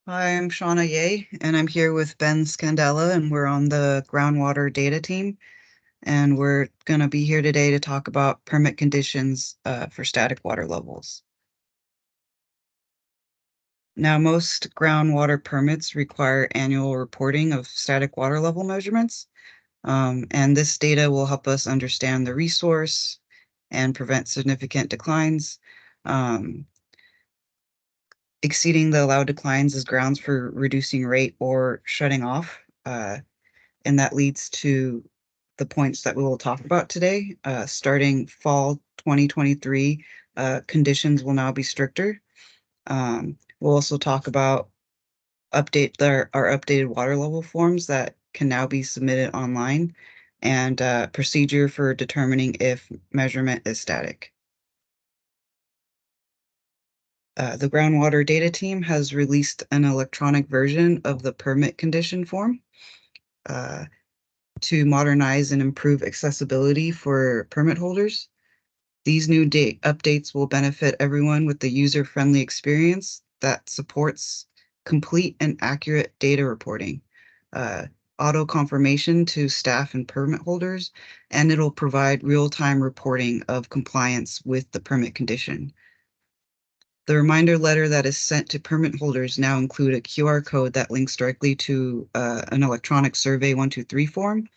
Hi, I'm Shauna Ye, and I'm here with Ben Scandella, and we're on the groundwater data team. And we're going to be here today to talk about permit conditions for static water levels. Now, most groundwater permits require annual reporting of static water level measurements, and this data will help us understand the resource and prevent significant declines. Um, Exceeding the allowed declines is grounds for reducing rate or shutting off. And that leads to the points that we will talk about today. Starting fall 2023, conditions will now be stricter. We'll also talk about our updated water level forms that can now be submitted online, and procedure for determining if measurement is static. The groundwater data team has released an electronic version of the permit condition form. Uh, to modernize and improve accessibility for permit holders. These new updates will benefit everyone with the user-friendly experience that supports complete and accurate data reporting, uh, auto confirmation to staff and permit holders, and it'll provide real-time reporting of compliance with the permit condition. The reminder letter that is sent to permit holders now include a QR code that links directly to an electronic Survey 123 form,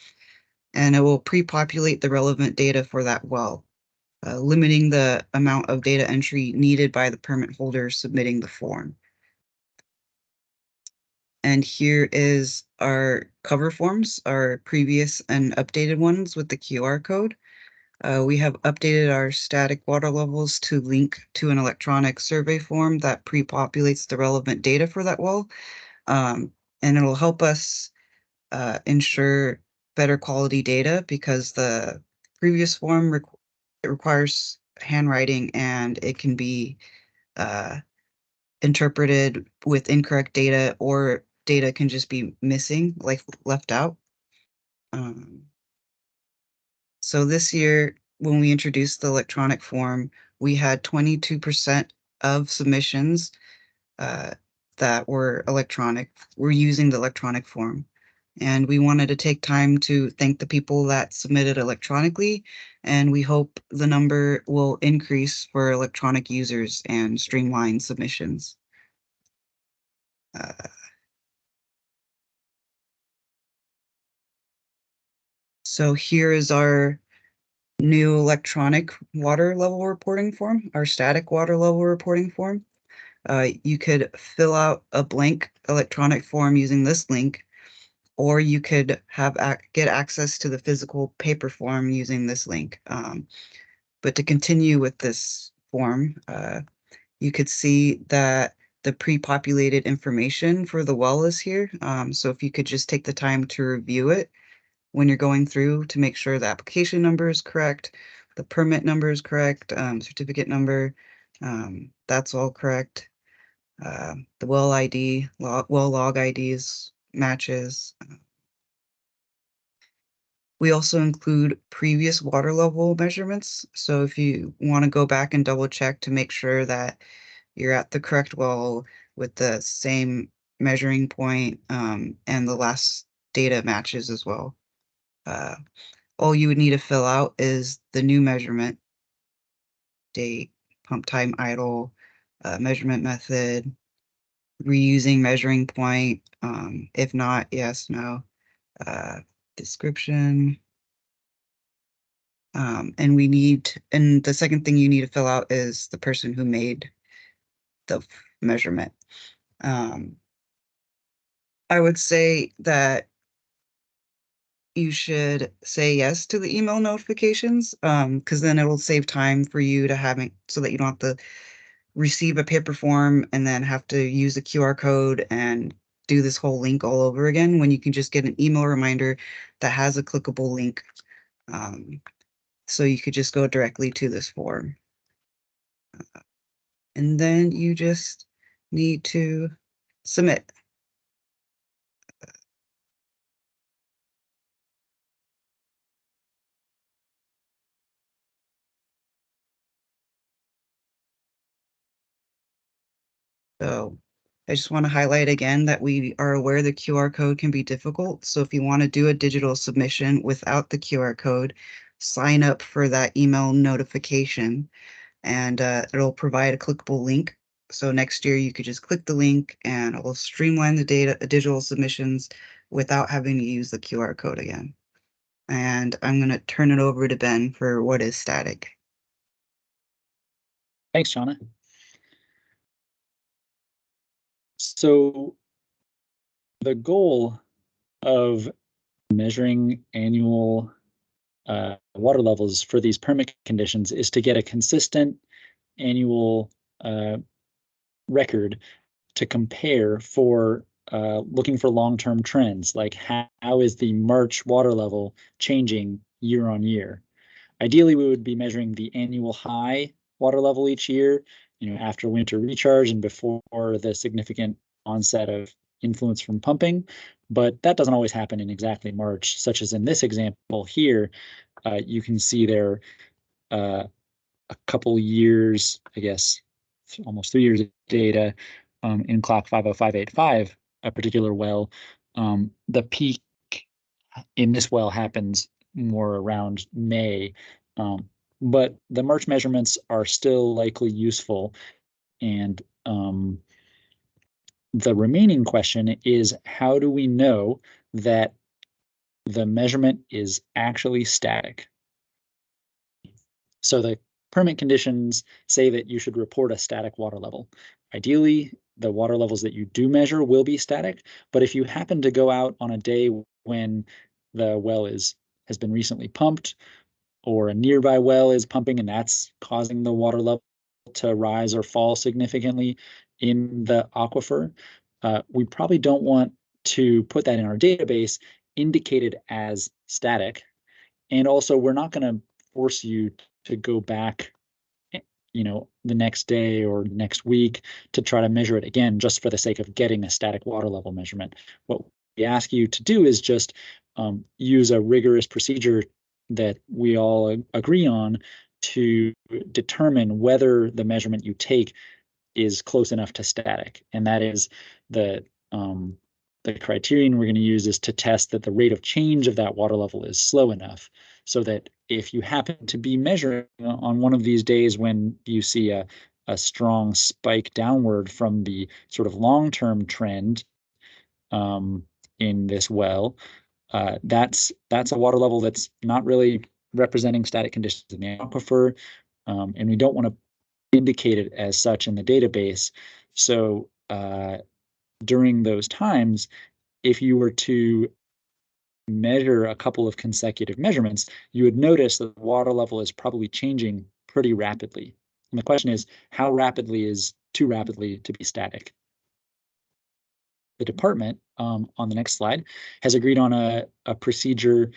and it will pre-populate the relevant data for that well, limiting the amount of data entry needed by the permit holder submitting the form. And here is our cover forms, our previous and updated ones with the QR code. We have updated our static water levels to link to an electronic survey form that pre-populates the relevant data for that well. And it'll help us ensure better quality data because the previous form it requires handwriting and it can be uh, interpreted with incorrect data, or data can just be missing, like left out. Um, so this year, when we introduced the electronic form, we had 22% of submissions uh, that were electronic, were using the electronic form. And we wanted to take time to thank the people that submitted electronically, and we hope the number will increase for electronic users and streamline submissions. Uh, so here is our new electronic water level reporting form, our static water level reporting form. You could fill out a blank electronic form using this link, or you could get access to the physical paper form using this link. But to continue with this form, you could see that the pre-populated information for the well is here. So if you could just take the time to review it when you're going through to make sure the application number is correct, the permit number is correct, certificate number, that's all correct. The well ID, well log IDs matches. We also include previous water level measurements. So if you want to go back and double check to make sure that you're at the correct well with the same measuring point, and the last data matches as well. Uh, all you would need to fill out is the new measurement, date, pump time idle, measurement method, reusing measuring point, if not, yes, no, uh, description. And the second thing you need to fill out is the person who made the measurement. Um, I would say that you should say yes to the email notifications, because then it'll save time for you to having so that you don't have to receive a paper form and then have to use a QR code and do this whole link all over again when you can just get an email reminder that has a clickable link. Um, so you could just go directly to this form. And then you just need to submit. So I just want to highlight again that we are aware the QR code can be difficult. So if you want to do a digital submission without the QR code, sign up for that email notification, and it'll provide a clickable link. So next year you could just click the link and it will streamline the digital submissions without having to use the QR code again. And I'm going to turn it over to Ben for what is static. Thanks, Shauna. So the goal of measuring annual water levels for these permit conditions is to get a consistent annual record to compare for looking for long-term trends, like how is the March water level changing year on year. Ideally, we would be measuring the annual high water level each year, after winter recharge and before the significant onset of influence from pumping, but that doesn't always happen in exactly March, such as in this example here. You can see there a couple years, I guess, almost 3 years of data in clock 50585, a particular well. The peak in this well happens more around May, but the March measurements are still likely useful. And the remaining question is, how do we know that the measurement is actually static? So the permit conditions say that you should report a static water level. Ideally, the water levels that you do measure will be static, but if you happen to go out on a day when the well has been recently pumped, or a nearby well is pumping and that's causing the water level to rise or fall significantly in the aquifer, we probably don't want to put that in our database indicated as static. And also, we're not going to force you to go back, the next day or next week to try to measure it again just for the sake of getting a static water level measurement. What we ask you to do is just use a rigorous procedure that we all agree on to determine whether the measurement you take is close enough to static. And that is the criterion we're going to use is to test that the rate of change of that water level is slow enough, so that if you happen to be measuring on one of these days when you see a strong spike downward from the sort of long-term trend in this well, that's a water level that's not really representing static conditions in the aquifer, and we don't want to indicate it as such in the database. So during those times, if you were to measure a couple of consecutive measurements, you would notice that the water level is probably changing pretty rapidly. And the question is, how rapidly is too rapidly to be static? The department, on the next slide, has agreed on a procedure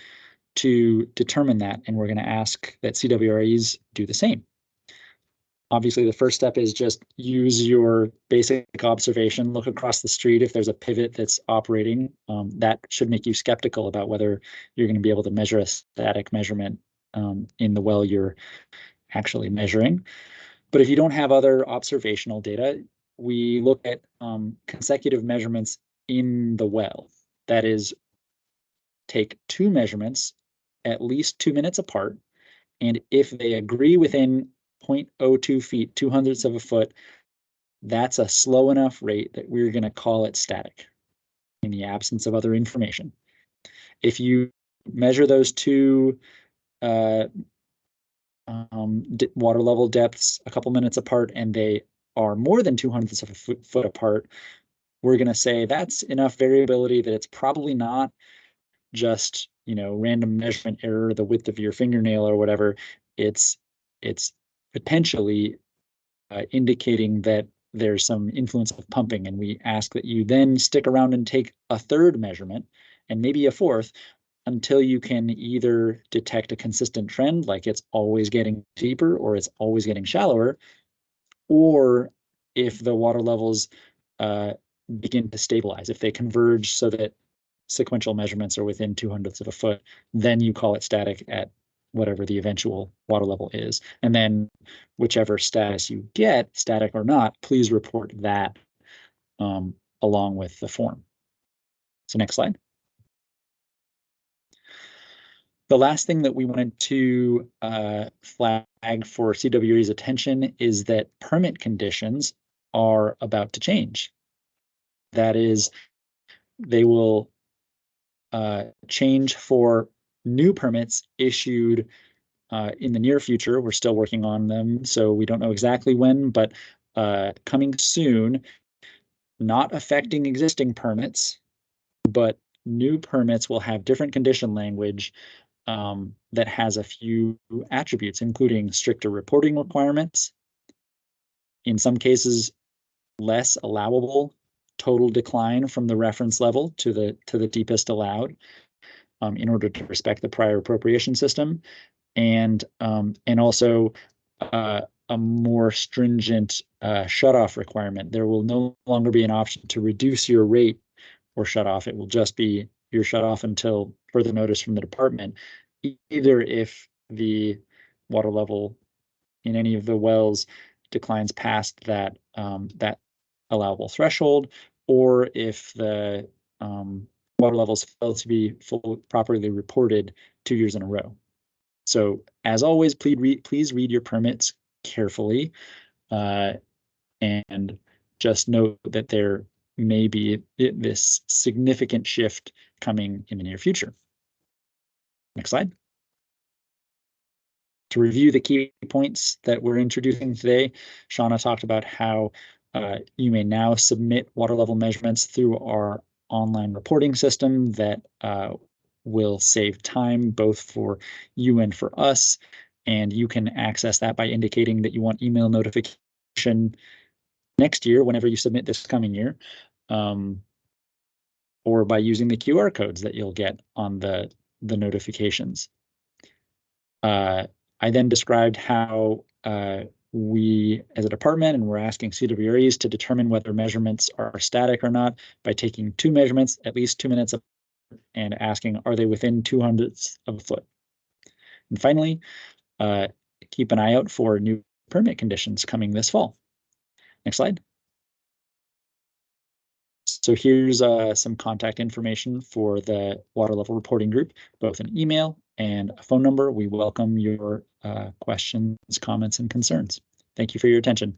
to determine that, and we're going to ask that CWREs do the same. Obviously, the first step is just use your basic observation, look across the street. If there's a pivot that's operating, that should make you skeptical about whether you're going to be able to measure a static measurement in the well you're actually measuring. But if you don't have other observational data, we look at consecutive measurements in the well. That is, take two measurements at least 2 minutes apart, and if they agree within 0.02 feet, 200ths of a foot, that's a slow enough rate that we're going to call it static in the absence of other information. If you measure those two water level depths a couple minutes apart and they are more than 200ths of a foot apart, we're going to say that's enough variability that it's probably not just random measurement error, the width of your fingernail or whatever. It's potentially indicating that there's some influence of pumping, and we ask that you then stick around and take a third measurement and maybe a fourth until you can either detect a consistent trend, like it's always getting deeper or it's always getting shallower, or if the water levels begin to stabilize, if they converge so that sequential measurements are within 200ths of a foot, then you call it static at whatever the eventual water level is. And then whichever status you get, static or not, please report that along with the form. So next slide. The last thing that we wanted to flag for CWE's attention is that permit conditions are about to change. That is, they will change for new permits issued in the near future. We're still working on them, so we don't know exactly when, but coming soon, not affecting existing permits, but new permits will have different condition language that has a few attributes, including stricter reporting requirements. In some cases, less allowable total decline from the reference level to the deepest allowed, in order to respect the prior appropriation system, and also a more stringent shutoff requirement. There will no longer be an option to reduce your rate or shut off. It will just be your shut off until further notice from the department, either if the water level in any of the wells declines past that that allowable threshold, or if the water levels fail to be properly reported 2 years in a row. So as always, please read your permits carefully, and just note that there may be this significant shift coming in the near future. Next slide. To review the key points that we're introducing today, Shauna talked about how you may now submit water level measurements through our online reporting system that will save time both for you and for us. And you can access that by indicating that you want email notification next year, whenever you submit this coming year, or by using the QR codes that you'll get on the notifications. I then described how we, as a department, and we're asking CWREs to determine whether measurements are static or not by taking 2 measurements, at least 2 minutes, and asking, are they within 2/100ths of a foot? And finally, keep an eye out for new permit conditions coming this fall. Next slide. So here's some contact information for the water level reporting group, both an email and a phone number. We welcome your questions, comments, and concerns. Thank you for your attention.